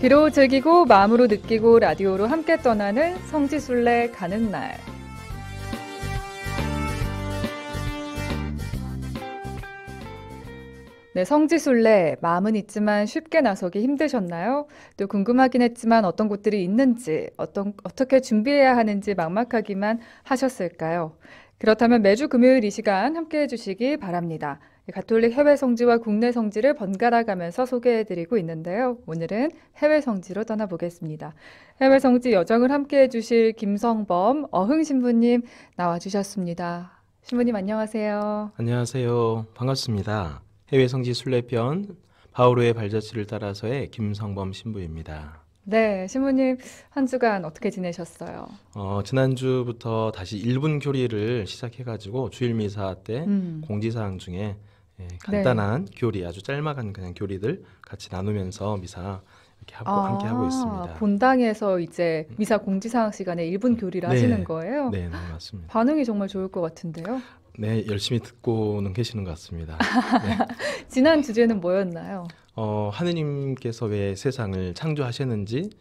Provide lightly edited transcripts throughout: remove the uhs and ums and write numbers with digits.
귀로 즐기고 마음으로 느끼고 라디오로 함께 떠나는 성지순례 가는 날. 네, 성지순례 마음은 있지만 쉽게 나서기 힘드셨나요? 또 궁금하긴 했지만 어떤 곳들이 있는지, 어떻게 준비해야 하는지 막막하기만 하셨을까요? 그렇다면 매주 금요일 이 시간 함께해 주시기 바랍니다. 가톨릭 해외 성지와 국내 성지를 번갈아 가면서 소개해드리고 있는데요. 오늘은 해외 성지로 떠나보겠습니다. 해외 성지 여정을 함께해 주실 김성범 어흥신부님 나와주셨습니다. 신부님 안녕하세요. 안녕하세요. 반갑습니다. 해외 성지 순례편 바오로의 발자취를 따라서의 김성범 신부입니다. 네, 신부님 한 주간 어떻게 지내셨어요? 지난주부터 다시 1분 교리를 시작해가지고 주일 미사 때 공지사항 중에 간단한 교리, 아주 짤막한 그냥 교리들 같이 나누면서 미사 이렇게 함께 하고 있습니다. 본당에서 이제 미사 공지사항 시간에 1분 교리를 하시는 거예요? 네, 맞습니다. 반응이 정말 좋을 것 같은데요? 네, 열심히 듣고는 계시는 것 같습니다. 네. 지난 주제는 뭐였나요? 하느님께서 왜 세상을 창조하셨는지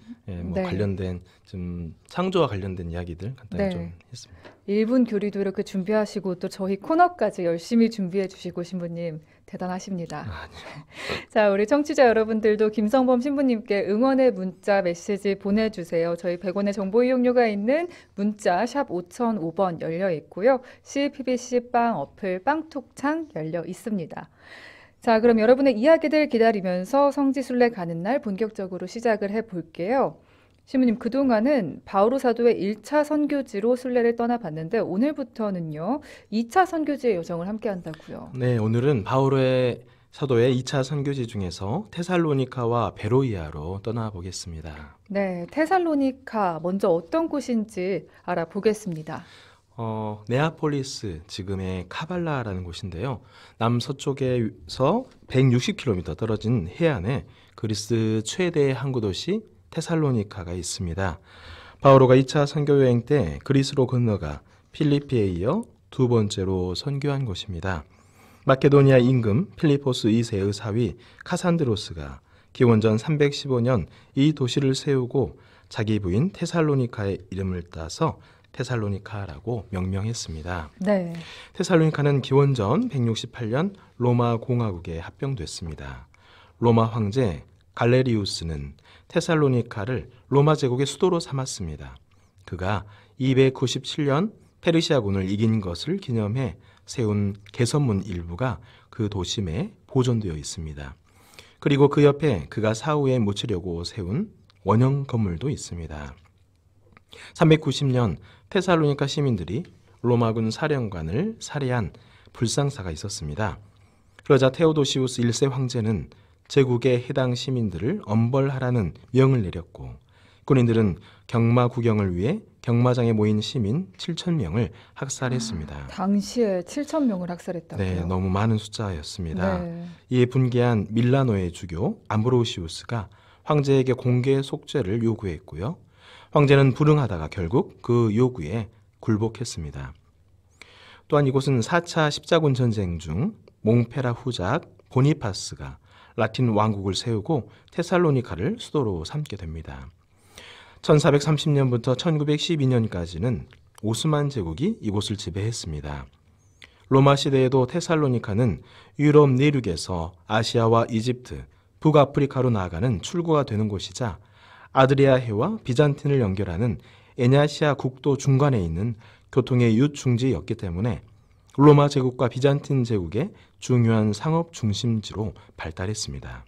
관련된 좀 창조와 관련된 이야기들 간단히 좀 했습니다. 1분 교리도 이렇게 준비하시고 또 저희 코너까지 열심히 준비해 주시고 신부님 대단하십니다. 자, 우리 청취자 여러분들도 김성범 신부님께 응원의 문자 메시지 보내주세요. 저희 100원의 정보 이용료가 있는 문자 샵 5005번 열려 있고요. CPBC 빵 어플 빵톡창 열려 있습니다. 자, 그럼 여러분의 이야기들 기다리면서 성지순례 가는 날 본격적으로 시작을 해볼게요. 신부님, 그동안은 바오로 사도의 1차 선교지로 순례를 떠나봤는데 오늘부터는요, 2차 선교지의 여정을 함께 한다고요. 네, 오늘은 바오로의 사도의 2차 선교지 중에서 테살로니카와 베로이아로 떠나보겠습니다. 네, 테살로니카 먼저 어떤 곳인지 알아보겠습니다. 네아폴리스, 지금의 카발라라는 곳인데요. 남서쪽에서 160km 떨어진 해안에 그리스 최대의 항구 도시 테살로니카가 있습니다. 바오로가 2차 선교 여행 때 그리스로 건너가 필리피에 이어 두 번째로 선교한 곳입니다. 마케도니아 임금 필리포스 2세의 사위 카산드로스가 기원전 315년 이 도시를 세우고 자기 부인 테살로니카의 이름을 따서 테살로니카라고 명명했습니다. 네. 테살로니카는 기원전 168년 로마 공화국에 합병됐습니다. 로마 황제 갈레리우스는 테살로니카를 로마 제국의 수도로 삼았습니다. 그가 297년 페르시아군을 이긴 것을 기념해 세운 개선문 일부가 그 도심에 보존되어 있습니다. 그리고 그 옆에 그가 사후에 묻히려고 세운 원형 건물도 있습니다. 390년 테살로니카 시민들이 로마군 사령관을 살해한 불상사가 있었습니다. 그러자 테오도시우스 1세 황제는 제국의 해당 시민들을 엄벌하라는 명을 내렸고 군인들은 경마 구경을 위해 경마장에 모인 시민 7,000명을 학살했습니다. 당시에 7,000명을 학살했다고요? 네, 너무 많은 숫자였습니다. 네. 이에 분개한 밀라노의 주교 암브로시우스가 황제에게 공개 속죄를 요구했고요. 황제는 불응하다가 결국 그 요구에 굴복했습니다. 또한 이곳은 4차 십자군 전쟁 중 몽페라 후작 보니파스가 라틴 왕국을 세우고 테살로니카를 수도로 삼게 됩니다. 1430년부터 1912년까지는 오스만 제국이 이곳을 지배했습니다. 로마 시대에도 테살로니카는 유럽 내륙에서 아시아와 이집트, 북아프리카로 나아가는 출구가 되는 곳이자 아드리아 해와 비잔틴을 연결하는 에냐시아 국도 중간에 있는 교통의 유충지였기 때문에 로마 제국과 비잔틴 제국의 중요한 상업 중심지로 발달했습니다.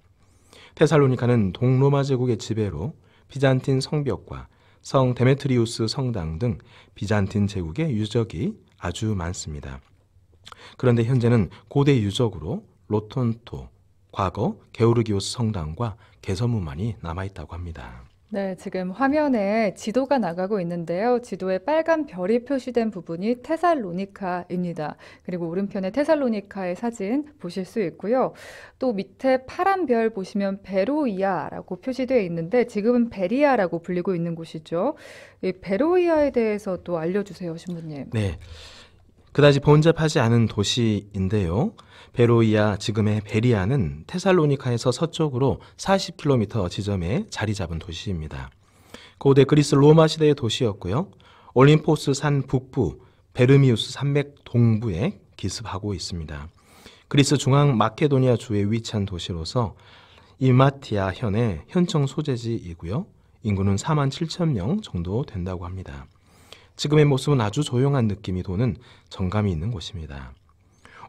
테살로니카는 동로마 제국의 지배로 비잔틴 성벽과 성 데메트리우스 성당 등 비잔틴 제국의 유적이 아주 많습니다. 그런데 현재는 고대 유적으로 로톤토, 과거 게오르기오스 성당과 개선문만이 남아있다고 합니다. 네, 지금 화면에 지도가 나가고 있는데요. 지도에 빨간 별이 표시된 부분이 테살로니카입니다. 그리고 오른편에 테살로니카의 사진 보실 수 있고요. 또 밑에 파란 별 보시면 베로이아라고 표시되어 있는데 지금은 베리아라고 불리고 있는 곳이죠. 이 베로이아에 대해서 또 알려주세요, 신부님. 네, 그다지 번잡하지 않은 도시인데요. 베로이아, 지금의 베리아는 테살로니카에서 서쪽으로 40km 지점에 자리 잡은 도시입니다. 고대 그리스 로마 시대의 도시였고요. 올림포스 산 북부, 베르미우스 산맥 동부에 기습하고 있습니다. 그리스 중앙 마케도니아 주에 위치한 도시로서 이마티아 현의 현청 소재지이고요. 인구는 4만 7천 명 정도 된다고 합니다. 지금의 모습은 아주 조용한 느낌이 도는 정감이 있는 곳입니다.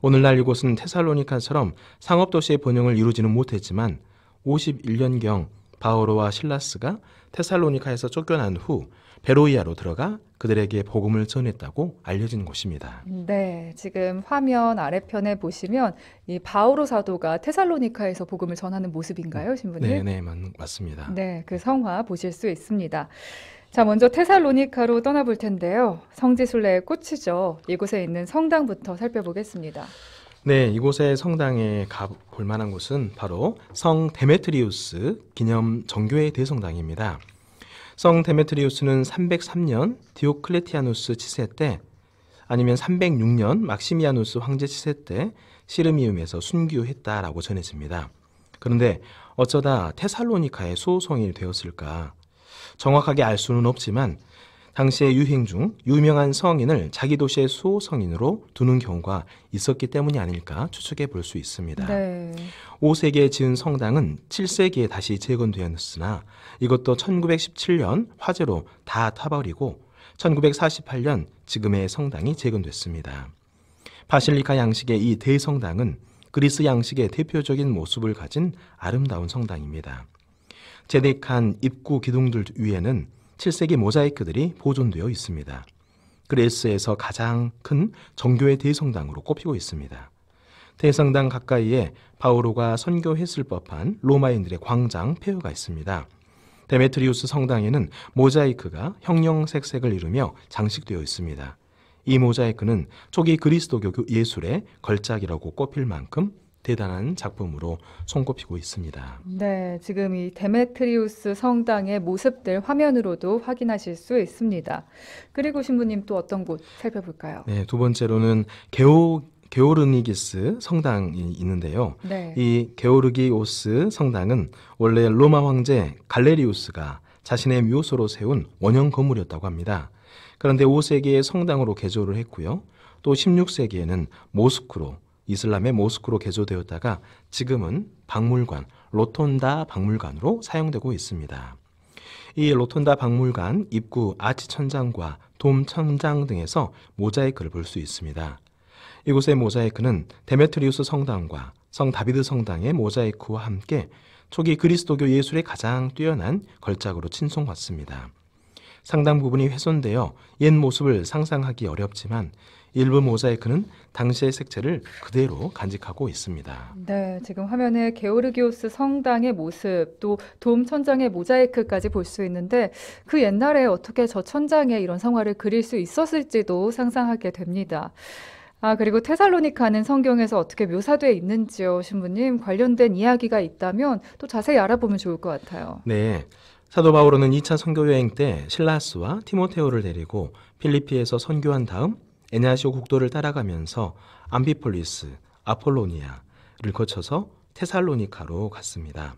오늘날 이곳은 테살로니카처럼 상업도시의 번영을 이루지는 못했지만 51년경 바오로와 실라스가 테살로니카에서 쫓겨난 후 베로이아로 들어가 그들에게 복음을 전했다고 알려진 곳입니다. 네, 지금 화면 아래편에 보시면 이 바오로 사도가 테살로니카에서 복음을 전하는 모습인가요, 신부님? 네, 맞습니다. 네, 그 성화 보실 수 있습니다. 자, 먼저 테살로니카로 떠나볼 텐데요. 성지순례의 꽃이죠. 이곳에 있는 성당부터 살펴보겠습니다. 네, 이곳의 성당에 가볼 만한 곳은 바로 성 데메트리우스 기념 정교회 대성당입니다. 성 데메트리우스는 303년 디오클레티아누스 치세 때 아니면 306년 막시미아누스 황제 치세 때 시르미움에서 순교했다라고 전해집니다. 그런데 어쩌다 테살로니카의 수호성이 되었을까? 정확하게 알 수는 없지만 당시의 유행 중 유명한 성인을 자기 도시의 수호성인으로 두는 경우가 있었기 때문이 아닐까 추측해 볼 수 있습니다. 네. 5세기에 지은 성당은 7세기에 다시 재건되었으나 이것도 1917년 화재로 다 타버리고 1948년 지금의 성당이 재건됐습니다. 바실리카 양식의 이 대성당은 그리스 양식의 대표적인 모습을 가진 아름다운 성당입니다. 제데칸 입구 기둥들 위에는 7세기 모자이크들이 보존되어 있습니다. 그리스에서 가장 큰 정교의 대성당으로 꼽히고 있습니다. 대성당 가까이에 바오로가 선교했을 법한 로마인들의 광장 폐허가 있습니다. 데메트리우스 성당에는 모자이크가 형형색색을 이루며 장식되어 있습니다. 이 모자이크는 초기 그리스도교 예술의 걸작이라고 꼽힐 만큼 대단한 작품으로 손꼽히고 있습니다. 네, 지금 이 데메트리우스 성당의 모습들 화면으로도 확인하실 수 있습니다. 그리고 신부님 또 어떤 곳 살펴볼까요? 네, 두 번째로는 게오르니기스 성당이 있는데요. 네. 이 게오르기오스 성당은 원래 로마 황제 갈레리우스가 자신의 묘소로 세운 원형 건물이었다고 합니다. 그런데 5세기에 성당으로 개조를 했고요. 또 16세기에는 모스크로 이슬람의 모스크로 개조되었다가 지금은 박물관, 로톤다 박물관으로 사용되고 있습니다. 이 로톤다 박물관 입구 아치 천장과 돔 천장 등에서 모자이크를 볼 수 있습니다. 이곳의 모자이크는 데메트리우스 성당과 성 다비드 성당의 모자이크와 함께 초기 그리스도교 예술의 가장 뛰어난 걸작으로 칭송받습니다. 상당 부분이 훼손되어 옛 모습을 상상하기 어렵지만 일부 모자이크는 당시의 색채를 그대로 간직하고 있습니다. 네, 지금 화면에 게오르기오스 성당의 모습, 또 돔 천장의 모자이크까지 볼 수 있는데 그 옛날에 어떻게 저 천장에 이런 성화를 그릴 수 있었을지도 상상하게 됩니다. 아, 그리고 테살로니카는 성경에서 어떻게 묘사되어 있는지요, 신부님? 관련된 이야기가 있다면 또 자세히 알아보면 좋을 것 같아요. 네, 사도 바오로는 2차 선교 여행 때 실라스와 티모테오를 데리고 필리피에서 선교한 다음 에냐시오 국도를 따라가면서 암피폴리스, 아폴로니아를 거쳐서 테살로니카로 갔습니다.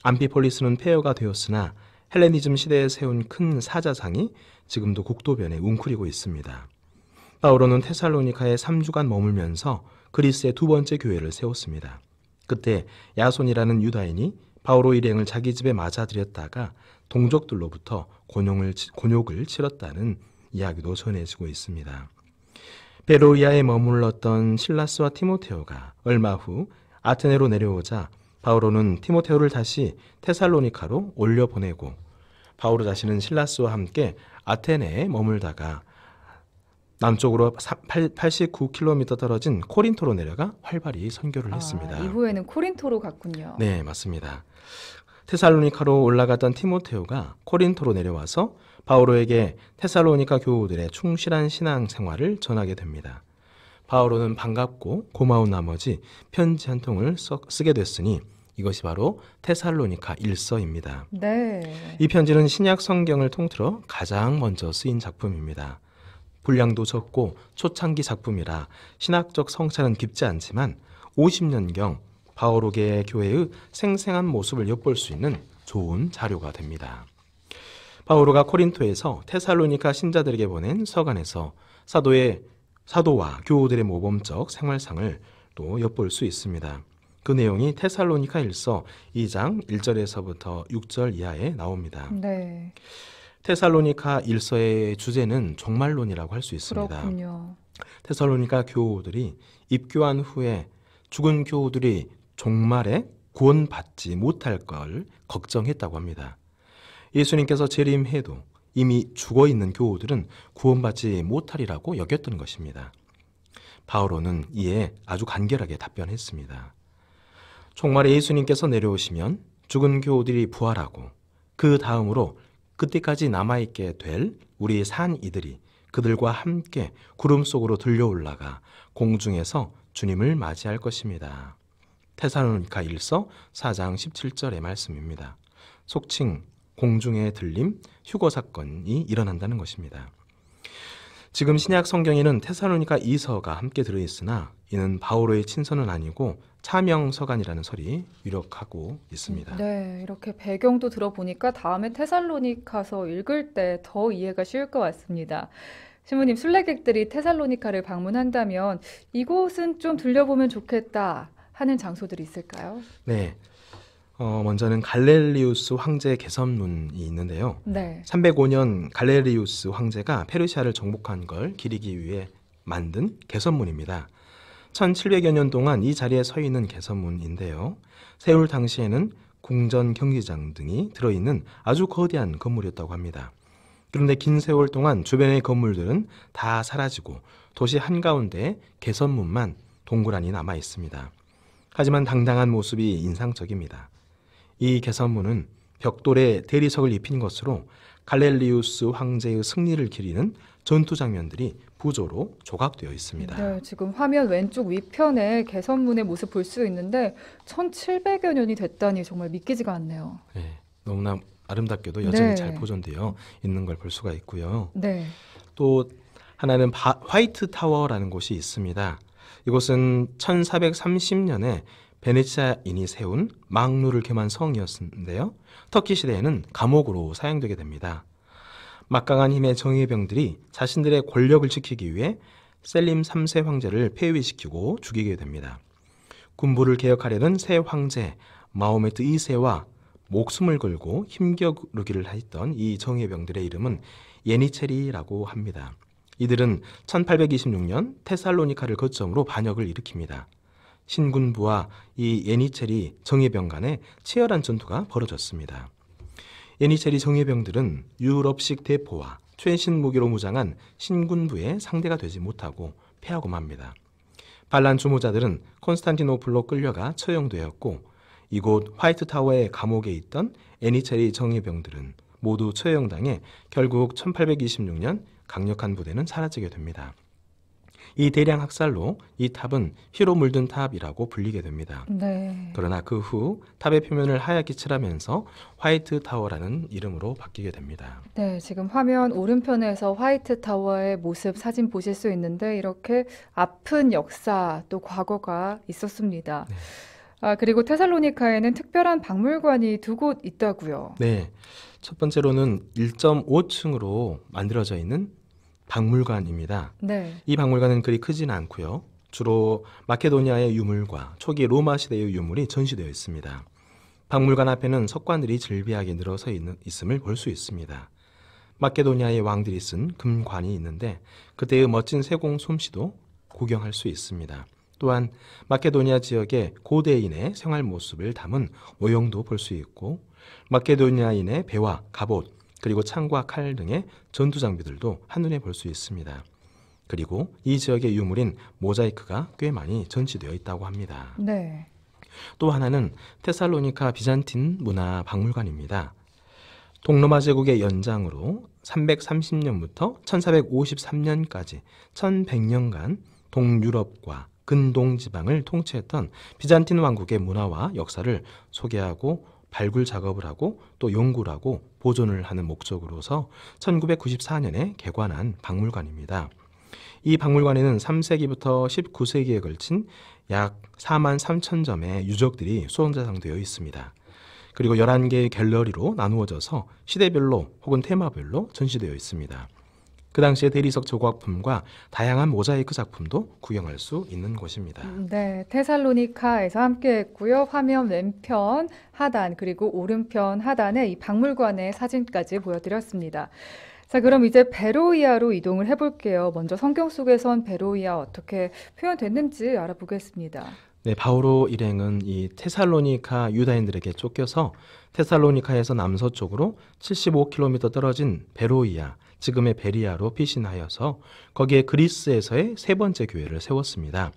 암피폴리스는 폐허가 되었으나 헬레니즘 시대에 세운 큰 사자상이 지금도 국도변에 웅크리고 있습니다. 바오로는 테살로니카에 3주간 머물면서 그리스의 두 번째 교회를 세웠습니다. 그때 야손이라는 유다인이 바오로 일행을 자기 집에 맞아들였다가 동족들로부터 곤욕을 치렀다는 이야기도 전해지고 있습니다. 베로이아에 머물렀던 실라스와 티모테오가 얼마 후 아테네로 내려오자 바오로는 티모테오를 다시 테살로니카로 올려보내고 바오로 자신은 실라스와 함께 아테네에 머물다가 남쪽으로 89km 떨어진 코린토로 내려가 활발히 선교를 했습니다. 이후에는 코린토로 갔군요. 네, 맞습니다. 테살로니카로 올라갔던 티모테오가 코린토로 내려와서 바오로에게 테살로니카 교우들의 충실한 신앙 생활을 전하게 됩니다. 바오로는 반갑고 고마운 나머지 편지 한 통을 쓰게 됐으니 이것이 바로 테살로니카 1서입니다. 네. 이 편지는 신약 성경을 통틀어 가장 먼저 쓰인 작품입니다. 분량도 적고 초창기 작품이라 신학적 성찰은 깊지 않지만 50년경 바오로계 교회의 생생한 모습을 엿볼 수 있는 좋은 자료가 됩니다. 바오로가 코린토에서 테살로니가 신자들에게 보낸 서간에서 사도와 교우들의 모범적 생활상을 또 엿볼 수 있습니다. 그 내용이 테살로니가 1서 2장 1절에서부터 6절 이하에 나옵니다. 네. 테살로니가 1서의 주제는 종말론이라고 할 수 있습니다. 그렇군요. 테살로니가 교우들이 입교한 후에 죽은 교우들이 종말에 구원받지 못할 걸 걱정했다고 합니다. 예수님께서 재림해도 이미 죽어있는 교우들은 구원받지 못하리라고 여겼던 것입니다. 바오로는 이에 아주 간결하게 답변했습니다. 종말에 예수님께서 내려오시면 죽은 교우들이 부활하고 그 다음으로 그때까지 남아있게 될 우리 산 이들이 그들과 함께 구름 속으로 들려올라가 공중에서 주님을 맞이할 것입니다. 테살로니가 1서 4장 17절의 말씀입니다. 속칭 공중의 들림, 휴거 사건이 일어난다는 것입니다. 지금 신약 성경에는 테살로니가 2서가 함께 들어있으나 이는 바오로의 친서는 아니고 차명서간이라는 설이 유력하고 있습니다. 네, 이렇게 배경도 들어보니까 다음에 테살로니가서 읽을 때 더 이해가 쉬울 것 같습니다. 신부님, 순례객들이 테살로니가를 방문한다면 이곳은 좀 들려보면 좋겠다 하는 장소들이 있을까요? 네, 먼저는 갈렐리우스 황제 개선문이 있는데요. 네. 305년 갈렐리우스 황제가 페르시아를 정복한 걸 기리기 위해 만든 개선문입니다. 1700여 년 동안 이 자리에 서 있는 개선문인데요. 세울 당시에는 궁전, 경기장 등이 들어있는 아주 거대한 건물이었다고 합니다. 그런데 긴 세월 동안 주변의 건물들은 다 사라지고 도시 한가운데 개선문만 동그라니 남아 있습니다. 하지만 당당한 모습이 인상적입니다. 이 개선문은 벽돌에 대리석을 입힌 것으로 갈렐리우스 황제의 승리를 기리는 전투 장면들이 부조로 조각되어 있습니다. 네, 지금 화면 왼쪽 위편에 개선문의 모습 볼 수 있는데 1700여 년이 됐다니 정말 믿기지가 않네요. 네, 너무나 아름답게도 여전히 네. 잘 보존되어 있는 걸 볼 수가 있고요. 네. 또 하나는 화이트 타워라는 곳이 있습니다. 이곳은 1430년에 베네치아인이 세운 망루를 겸한 성이었는데요. 터키 시대에는 감옥으로 사용되게 됩니다. 막강한 힘의 정예병들이 자신들의 권력을 지키기 위해 셀림 3세 황제를 폐위시키고 죽이게 됩니다. 군부를 개혁하려는 새 황제 마호메트 2세와 목숨을 걸고 힘겨루기를 했던 이 정예병들의 이름은 예니체리라고 합니다. 이들은 1826년 테살로니카를 거점으로 반역을 일으킵니다. 신군부와 이 예니체리 정예병 간에 치열한 전투가 벌어졌습니다. 예니체리 정예병들은 유럽식 대포와 최신 무기로 무장한 신군부의 상대가 되지 못하고 패하고 맙니다. 반란 주모자들은 콘스탄티노플로 끌려가 처형되었고 이곳 화이트타워의 감옥에 있던 예니체리 정예병들은 모두 처형당해 결국 1826년 강력한 부대는 사라지게 됩니다. 이 대량 학살로 이 탑은 피로 물든 탑이라고 불리게 됩니다. 네. 그러나 그 후 탑의 표면을 하얗게 칠하면서 화이트 타워라는 이름으로 바뀌게 됩니다. 네, 지금 화면 오른편에서 화이트 타워의 모습 사진 보실 수 있는데 이렇게 아픈 역사 또 과거가 있었습니다. 네. 그리고 테살로니카에는 특별한 박물관이 두 곳 있다고요. 네, 첫 번째로는 1.5층으로 만들어져 있는 박물관입니다. 네. 이 박물관은 그리 크지는 않고요. 주로 마케도니아의 유물과 초기 로마 시대의 유물이 전시되어 있습니다. 박물관 앞에는 석관들이 즐비하게 늘어서 있음을 볼 수 있습니다. 마케도니아의 왕들이 쓴 금관이 있는데 그때의 멋진 세공 솜씨도 구경할 수 있습니다. 또한 마케도니아 지역의 고대인의 생활 모습을 담은 오형도 볼 수 있고 마케도니아인의 배와 갑옷 그리고 창과 칼 등의 전투 장비들도 한눈에 볼 수 있습니다. 그리고 이 지역의 유물인 모자이크가 꽤 많이 전시되어 있다고 합니다. 네. 또 하나는 테살로니카 비잔틴 문화 박물관입니다. 동로마 제국의 연장으로 330년부터 1453년까지 1100년간 동유럽과 근동 지방을 통치했던 비잔틴 왕국의 문화와 역사를 소개하고 발굴 작업을 하고 또 연구를 하고 보존을 하는 목적으로서 1994년에 개관한 박물관입니다. 이 박물관에는 3세기부터 19세기에 걸친 약 4만 3천 점의 유적들이 수원자상되어 있습니다. 그리고 11개의 갤러리로 나누어져서 시대별로 혹은 테마별로 전시되어 있습니다. 그 당시의 대리석 조각품과 다양한 모자이크 작품도 구경할 수 있는 곳입니다. 네, 테살로니카에서 함께 했고요. 화면 왼편 하단 그리고 오른편 하단에 이 박물관의 사진까지 보여드렸습니다. 자, 그럼 이제 베로이아로 이동을 해볼게요. 먼저 성경 속에선 베로이아 어떻게 표현됐는지 알아보겠습니다. 네, 바오로 일행은 이 테살로니카 유다인들에게 쫓겨서 테살로니카에서 남서쪽으로 75km 떨어진 베로이아, 지금의 베리아로 피신하여서 거기에 그리스에서의 세 번째 교회를 세웠습니다.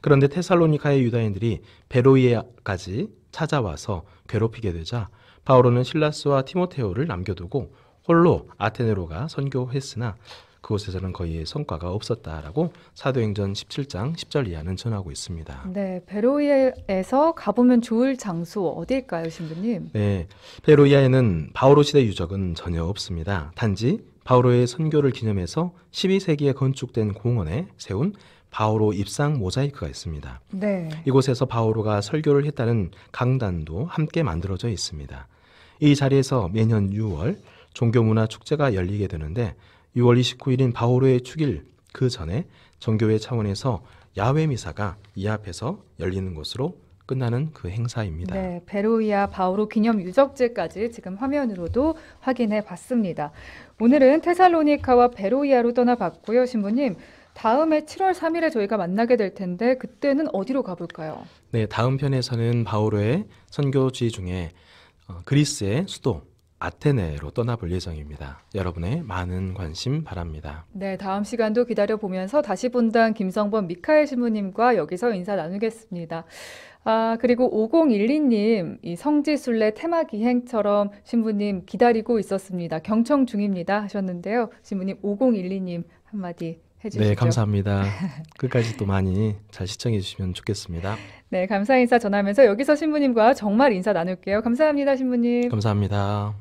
그런데 테살로니카의 유다인들이 베로이아까지 찾아와서 괴롭히게 되자 바오로는 실라스와 티모테오를 남겨두고 홀로 아테네로 가 선교했으나 그곳에서는 거의 성과가 없었다라고 사도행전 17장 10절 이하는 전하고 있습니다. 네, 베로이아에서 가보면 좋을 장소 어딜까요, 신부님? 네, 베로이아에는 바오로 시대 유적은 전혀 없습니다. 단지 바오로의 선교를 기념해서 12세기에 건축된 공원에 세운 바오로 입상 모자이크가 있습니다. 네. 이곳에서 바오로가 설교를 했다는 강단도 함께 만들어져 있습니다. 이 자리에서 매년 6월 종교문화 축제가 열리게 되는데 6월 29일인 바오로의 축일 그 전에 정교회 차원에서 야외 미사가 이 앞에서 열리는 것으로 끝나는 그 행사입니다. 네, 베로이아 바오로 기념 유적지까지 지금 화면으로도 확인해 봤습니다. 오늘은 테살로니카와 베로이아로 떠나봤고요, 신부님. 다음에 7월 3일에 저희가 만나게 될 텐데 그때는 어디로 가볼까요? 네, 다음 편에서는 바오로의 선교지 중에 그리스의 수도 아테네로 떠나볼 예정입니다. 여러분의 많은 관심 바랍니다. 네, 다음 시간도 기다려보면서 다시 본당 김성범 미카엘 신부님과 여기서 인사 나누겠습니다. 아, 그리고 5012님, 이 성지순례 테마 기행처럼 신부님 기다리고 있었습니다. 경청 중입니다 하셨는데요. 신부님 5012님 한마디 해주시죠. 네, 감사합니다. 끝까지 또 많이 잘 시청해 주시면 좋겠습니다. 네, 감사 인사 전하면서 여기서 신부님과 정말 인사 나눌게요. 감사합니다, 신부님. 감사합니다.